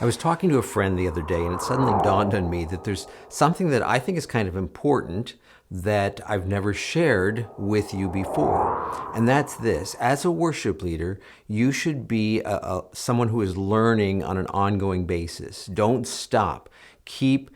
I was talking to a friend the other day, and it suddenly dawned on me that there's something that I think is kind of important that I've never shared with you before. And that's this. As a worship leader, you should be someone who is learning on an ongoing basis. Don't stop. Keep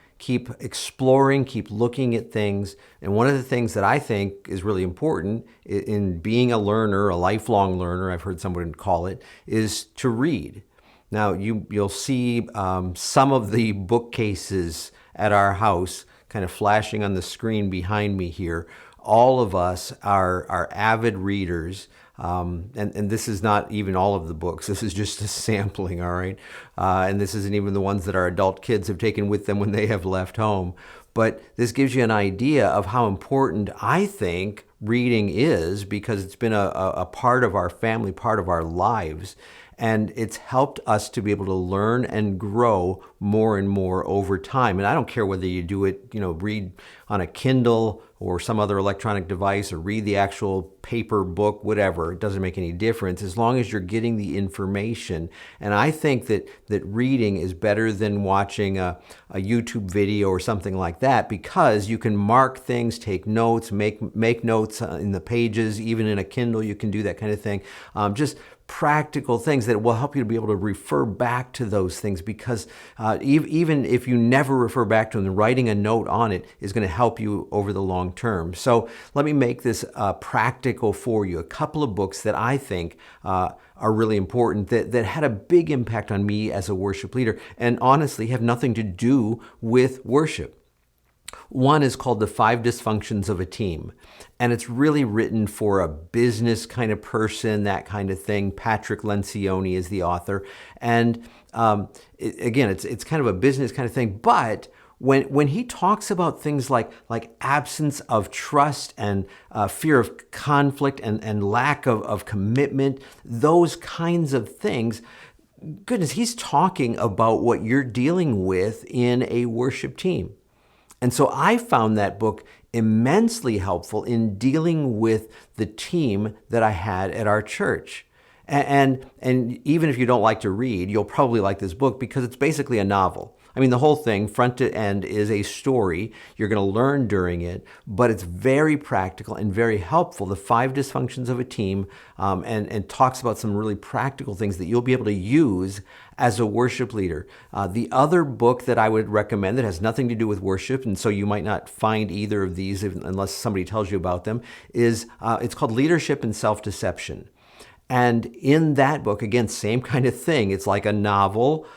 exploring, keep looking at things. And one of the things that I think is really important in being a learner, a lifelong learner, I've heard someone call it, is to read. Now, you'll see some of the bookcases at our house kind of flashing on the screen behind me here. All of us are avid readers, and this is not even all of the books. This is just a sampling, all right? And this isn't even the ones that our adult kids have taken with them when they have left home. But this gives you an idea of how important I think reading is, because it's been a part of our family, part of our lives. And it's helped us to be able to learn and grow more and more over time. And I don't care whether you do it, read on a Kindle or some other electronic device, or read the actual paper book, whatever. It doesn't make any difference as long as you're getting the information. And I think that reading is better than watching a YouTube video or something like that, because you can mark things, take notes, make notes in the pages. Even in a Kindle, you can do that kind of thing. Just practical things that will help you to be able to refer back to those things, because even if you never refer back to them, writing a note on it is going to help you over the long term. So let me make this practical for you. A couple of books that I think are really important, that had a big impact on me as a worship leader, and honestly have nothing to do with worship. One is called The 5 Dysfunctions of a Team, and it's really written for a business kind of person, that kind of thing. Patrick Lencioni is the author, and again, it's kind of a business kind of thing, but when he talks about things like absence of trust and fear of conflict and lack of commitment, those kinds of things, goodness, he's talking about what you're dealing with in a worship team. And so I found that book immensely helpful in dealing with the team that I had at our church. And even if you don't like to read, you'll probably like this book because it's basically a novel. I mean, the whole thing, front to end, is a story. You're going to learn during it, but it's very practical and very helpful. The 5 Dysfunctions of a Team, and talks about some really practical things that you'll be able to use as a worship leader. The other book that I would recommend that has nothing to do with worship, and so you might not find either of these unless somebody tells you about them, is it's called Leadership and Self-Deception. And in that book, again, same kind of thing. It's like a novel,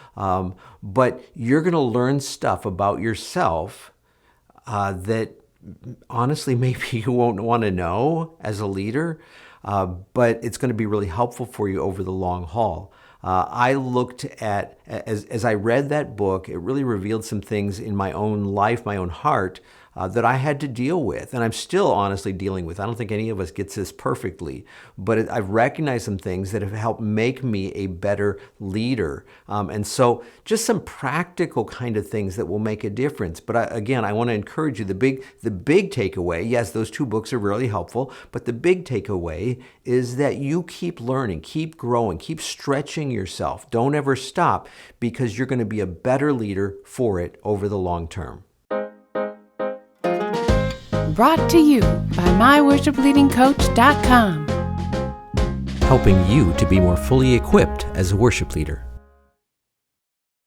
but you're going to learn stuff about yourself that honestly maybe you won't want to know as a leader, but it's going to be really helpful for you over the long haul. I looked at, as I read that book, it really revealed some things in my own life, my own heart, that I had to deal with, and I'm still honestly dealing with. I don't think any of us gets this perfectly, but I've recognized some things that have helped make me a better leader. And so just some practical kind of things that will make a difference. But again, I want to encourage you, the big takeaway, yes, those 2 books are really helpful, but the big takeaway is that you keep learning, keep growing, keep stretching yourself. Don't ever stop, because you're going to be a better leader for it over the long term. Brought to you by MyWorshipLeadingCoach.com. Helping you to be more fully equipped as a worship leader.